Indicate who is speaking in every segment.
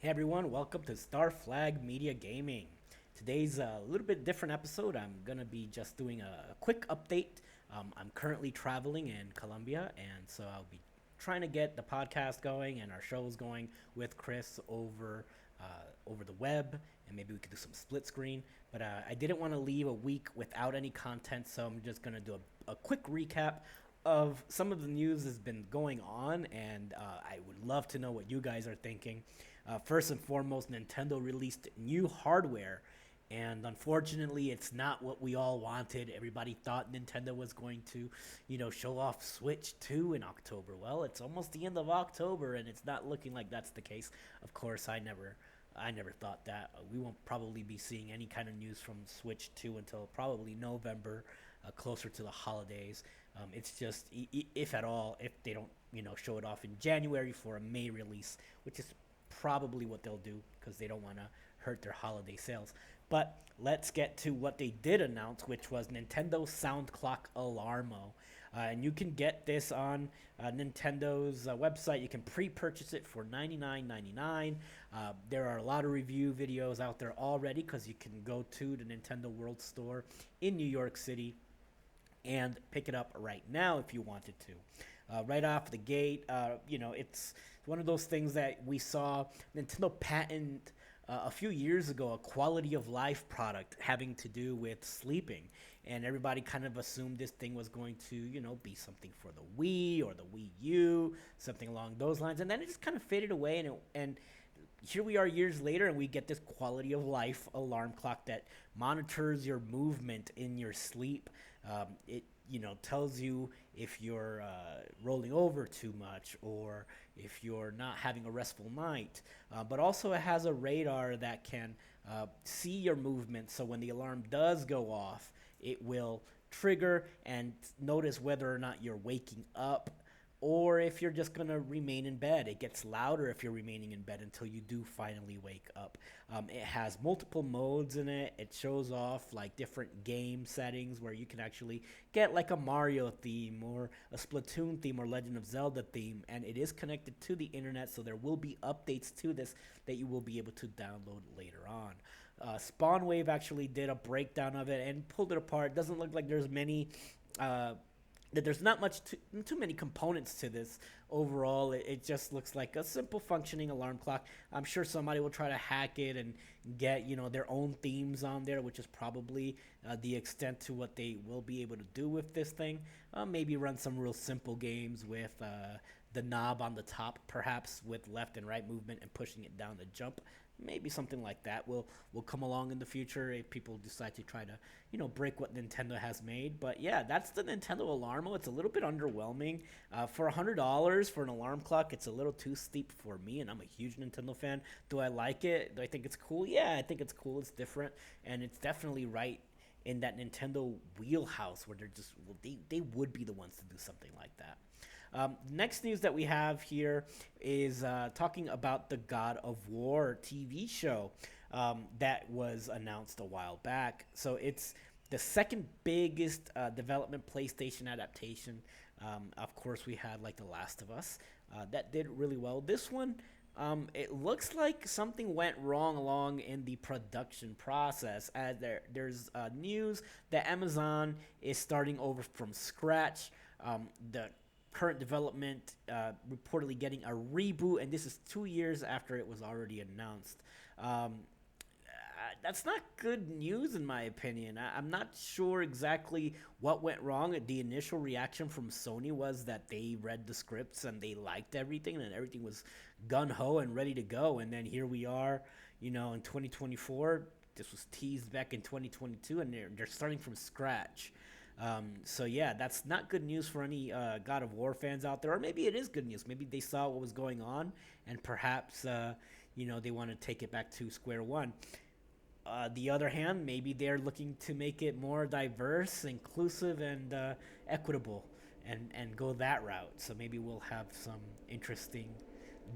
Speaker 1: Hey everyone, welcome to Star Flag Media Gaming. Today's a little bit different episode. I'm gonna be just doing a quick update. I'm currently traveling in Colombia, and so I'll be trying to get the podcast going and our shows going with Chris over the web, and maybe we could do some split screen. But I didn't want to leave a week without any content, so I'm just gonna do a quick recap of some of the news that's been going on, and I would love to know what you guys are thinking. First and foremost, Nintendo released new hardware, and unfortunately, it's not what we all wanted. Everybody thought Nintendo was going to, show off Switch 2 in October. Well, it's almost the end of October, and it's not looking like that's the case. Of course, I never thought that. We won't probably be seeing any kind of news from Switch 2 until probably November, closer to the holidays. It's just, if at all, if they don't, show it off in January for a May release, which is probably what they'll do because they don't want to hurt their holiday sales. But let's get to what they did announce, which was Nintendo Sound Clock Alarmo. And you can get this on Nintendo's website. You can pre-purchase it for $99.99. There are a lot of review videos out there already because you can go to the Nintendo World Store in New York City and pick it up right now if you wanted to. Right off the gate, it's one of those things that we saw Nintendo patent a few years ago, a quality of life product having to do with sleeping. And everybody kind of assumed this thing was going to, be something for the Wii or the Wii U, something along those lines. And then it just kind of faded away, and here we are years later, and we get this quality of life alarm clock that monitors your movement in your sleep. It tells you if you're rolling over too much or if you're not having a restful night. But also it has a radar that can see your movement, so when the alarm does go off, it will trigger and notice whether or not you're waking up or if you're just going to remain in bed. It gets louder if you're remaining in bed until you do finally wake up. It has multiple modes in it. It shows off like different game settings where you can actually get like a Mario theme or a Splatoon theme or Legend of Zelda theme, and it is connected to the internet, so there will be updates to this that you will be able to download later on. Spawnwave actually did a breakdown of it and pulled it apart. It doesn't look like there's many that there's not much too many components to this. Overall, it just looks like a simple functioning alarm clock. I'm sure somebody will try to hack it and get their own themes on there, which is probably the extent to what they will be able to do with this thing. Maybe run some real simple games with the knob on the top, perhaps with left and right movement and pushing it down to jump. Maybe something like that will come along in the future if people decide to try to break what Nintendo has made. But yeah, that's the Nintendo Alarmo. It's a little bit underwhelming for $100 for an alarm clock. It's a little too steep for me, and I'm a huge Nintendo fan. Do I like it? Do I think it's cool? Yeah, I think it's cool. It's different, and it's definitely right in that Nintendo wheelhouse where they would be the ones to do something like that. Next news that we have here is talking about the God of War TV show that was announced a while back. So it's the second biggest development PlayStation adaptation. Of course, we had like The Last of Us that did really well. This one, it looks like something went wrong along in the production process. As there's news that Amazon is starting over from scratch. The current development reportedly getting a reboot, and this is 2 years after it was already announced. That's not good news in my opinion. I'm not sure exactly what went wrong. The initial reaction from Sony was that they read the scripts and they liked everything and everything was gun-ho and ready to go, and then here we are, in 2024. This was teased back in 2022, and they're starting from scratch. So yeah, that's not good news for any God of War fans out there, or maybe it is good news. Maybe they saw what was going on, and perhaps they want to take it back to square one. The other hand, maybe they're looking to make it more diverse, inclusive, and equitable, and go that route. So maybe we'll have some interesting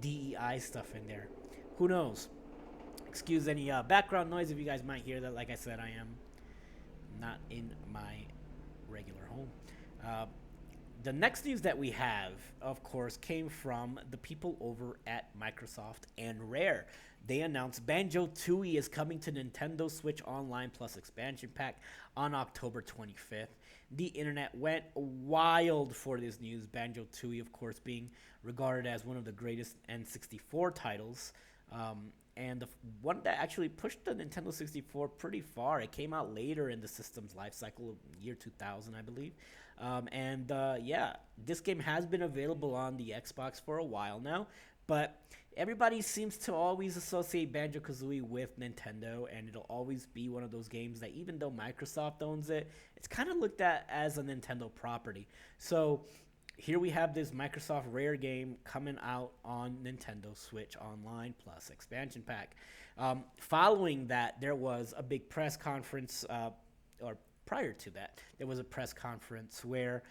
Speaker 1: DEI stuff in there. Who knows? Excuse any background noise if you guys might hear that. Like I said, I am not in my regular home. Uh, The next news that we have, of course, came from the people over at Microsoft and Rare. They announced Banjo Tooie is coming to Nintendo Switch Online Plus expansion pack on October 25th. The internet went wild for this news. Banjo Tooie, of course, being regarded as one of the greatest N64 titles. And the one that actually pushed the Nintendo 64 pretty far. It came out later in the system's life cycle, year 2000, I believe. Yeah, this game has been available on the Xbox for a while now, but everybody seems to always associate Banjo Kazooie with Nintendo, and it'll always be one of those games that, even though Microsoft owns it, it's kind of looked at as a Nintendo property. So here we have this Microsoft Rare game coming out on Nintendo Switch Online Plus expansion pack. Following that, there was a big press conference, or prior to that, there was a press conference where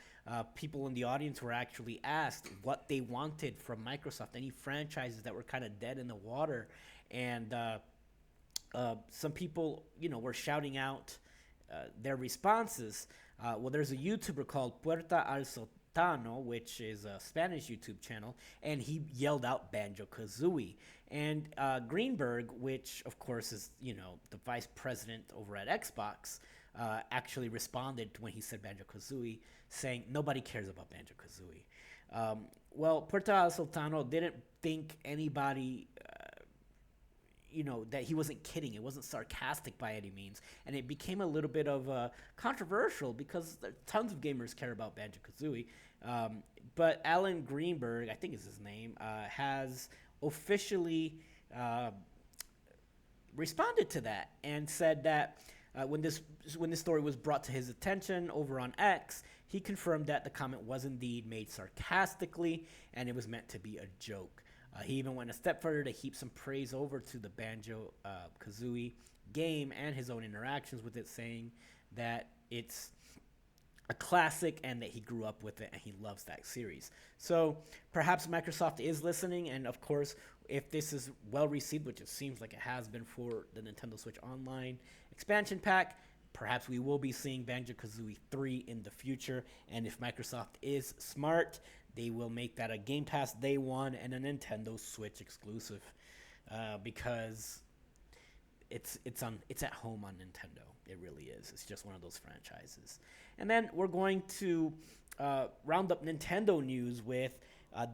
Speaker 1: people in the audience were actually asked what they wanted from Microsoft, any franchises that were kind of dead in the water. And some people, were shouting out their responses. Well, there's a YouTuber called Puerta al Sotano, which is a Spanish YouTube channel, and he yelled out Banjo Kazooie. And Greenberg, which of course is the vice president over at Xbox, actually responded when he said Banjo Kazooie, saying nobody cares about Banjo Kazooie. Well, Puerta al Sultano didn't think anybody, that he wasn't kidding. It wasn't sarcastic by any means. And it became a little bit of controversial because tons of gamers care about Banjo Kazooie. But Alan Greenberg, I think is his name, has officially responded to that and said that when this story was brought to his attention over on X, he confirmed that the comment was indeed made sarcastically and it was meant to be a joke. He even went a step further to heap some praise over to the Banjo Kazooie game and his own interactions with it, saying that it's a classic and that he grew up with it and he loves that series. So perhaps Microsoft is listening, and of course, if this is well received, which it seems like it has been for the Nintendo Switch Online expansion pack, perhaps we will be seeing Banjo-Kazooie 3 in the future. And if Microsoft is smart, they will make that a Game Pass Day 1 and a Nintendo Switch exclusive, because it's at home on Nintendo. It really is. It's just one of those franchises. And then we're going to round up Nintendo news with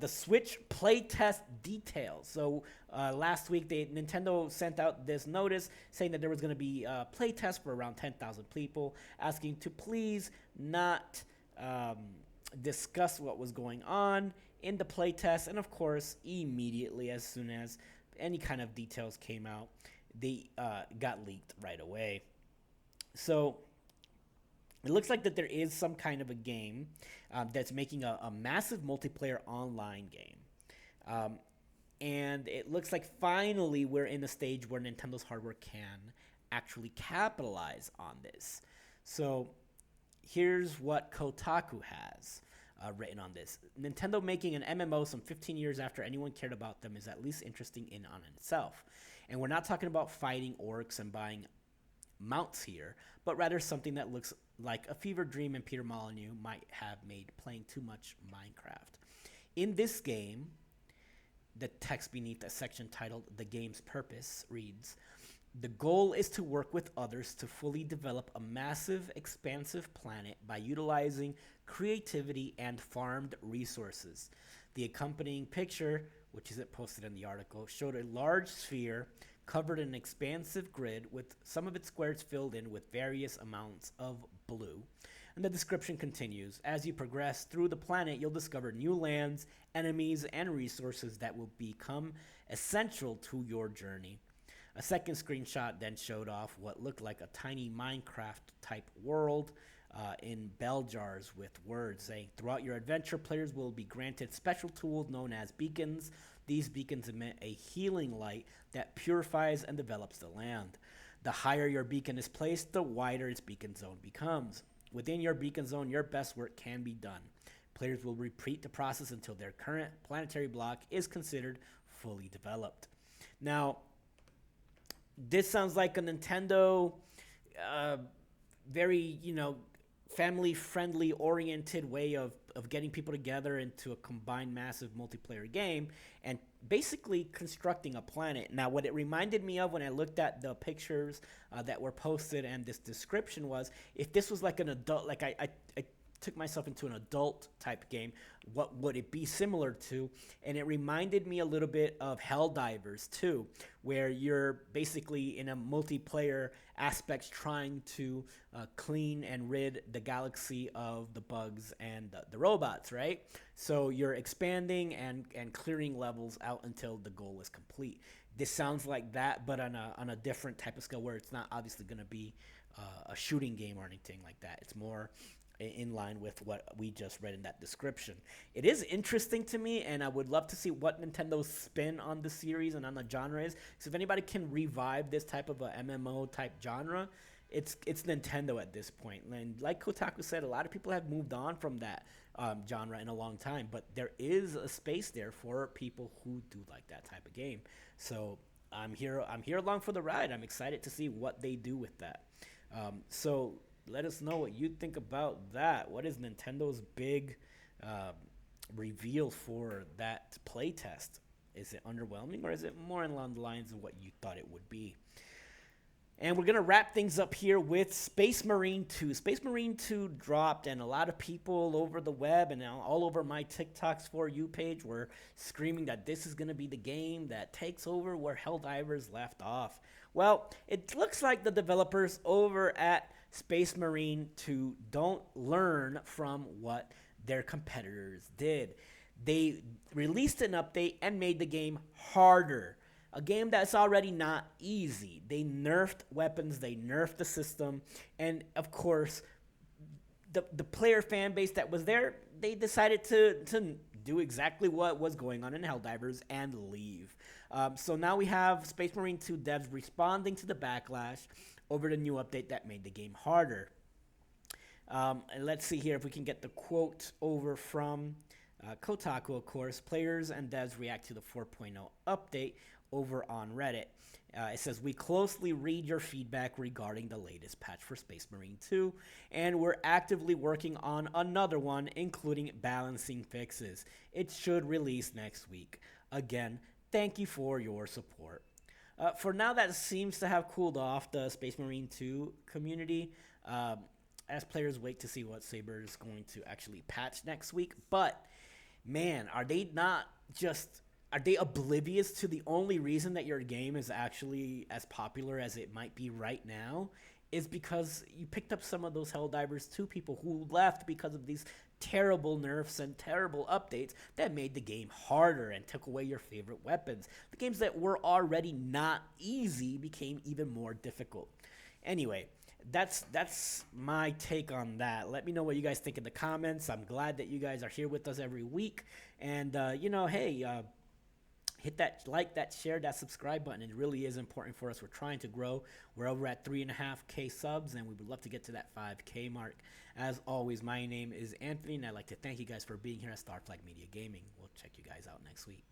Speaker 1: the Switch playtest details. So last week, Nintendo sent out this notice saying that there was going to be a playtest for around 10,000 people, asking to please not discuss what was going on in the playtest. And of course, immediately, as soon as any kind of details came out, they got leaked right away. So it looks like that there is some kind of a game that's making a massive multiplayer online game. And it looks like finally we're in a stage where Nintendo's hardware can actually capitalize on this. So here's what Kotaku has written on this. Nintendo making an MMO some 15 years after anyone cared about them is at least interesting in on itself. And we're not talking about fighting orcs and buying mounts here, but rather something that looks like a fever dream and Peter Molyneux might have made playing too much Minecraft. In this game, the text beneath a section titled "The Game's Purpose" reads, "The goal is to work with others to fully develop a massive, expansive planet by utilizing creativity and farmed resources." The accompanying picture, which isn't posted in the article, showed a large sphere covered in an expansive grid with some of its squares filled in with various amounts of blue. And the description continues, "As you progress through the planet, you'll discover new lands, enemies, and resources that will become essential to your journey." A second screenshot then showed off what looked like a tiny Minecraft-type world in bell jars with words saying, "Throughout your adventure, players will be granted special tools known as beacons. These beacons emit a healing light that purifies and develops the land. The higher your beacon is placed, the wider its beacon zone becomes. Within your beacon zone, your best work can be done. Players will repeat the process until their current planetary block is considered fully developed." Now, this sounds like a Nintendo very, family-friendly oriented way of of getting people together into a combined massive multiplayer game and basically constructing a planet. Now, what it reminded me of when I looked at the pictures that were posted and this description was, if this was like an adult, like I took myself into an adult type game, what would it be similar to? And it reminded me a little bit of Helldivers too, where you're basically in a multiplayer aspects trying to clean and rid the galaxy of the bugs and the robots, right? So you're expanding and clearing levels out until the goal is complete. This sounds like that, but on a different type of scale where it's not obviously going to be a shooting game or anything like that. It's more in line with what we just read in that description. It is interesting to me, and I would love to see what Nintendo's spin on the series and on the genre is. So if anybody can revive this type of a MMO type genre, it's Nintendo at this point. And like Kotaku said, a lot of people have moved on from that genre in a long time, but there is a space there for people who do like that type of game. So I'm here along for the ride. I'm excited to see what they do with that. So let us know what you think about that. What is Nintendo's big reveal for that playtest? Is it underwhelming, or is it more along the lines of what you thought it would be? And we're going to wrap things up here with SpaceMarine 2. SpaceMarine 2 dropped, and a lot of people over the web and all over my TikTok's For You page were screaming that this is going to be the game that takes over where Helldivers left off. Well, it looks like the developers over at SpaceMarine 2 don't learn from what their competitors did. They released an update and made the game harder. A game that's already not easy. They nerfed weapons, they nerfed the system, and of course, the player fan base that was there, they decided to do exactly what was going on in Helldivers and leave. So now we have SpaceMarine 2 devs responding to the backlash over the new update that made the game harder. And let's see here if we can get the quote over from Kotaku, of course. Players and devs react to the 4.0 update over on Reddit. It says, we closely read your feedback regarding the latest patch for SpaceMarine 2, and we're actively working on another one, including balancing fixes. It should release next week. Again, thank you for your support. For now, that seems to have cooled off the SpaceMarine 2 community as players wait to see what Saber is going to actually patch next week. But, man, are they oblivious to the only reason that your game is actually as popular as it might be right now is because you picked up some of those Helldivers 2 people who left because of these terrible nerfs and terrible updates that made the game harder and took away your favorite weapons. The games that were already not easy became even more difficult. Anyway, that's my take on that. Let me know what you guys think in the comments. I'm glad that you guys are here with us every week. And, hey, hit that like, that share, that subscribe button. It really is important for us. We're trying to grow. We're over at 3.5K subs, and we would love to get to that 5K mark. As always, my name is Anthony, and I'd like to thank you guys for being here at Starflag Media Gaming. We'll check you guys out next week.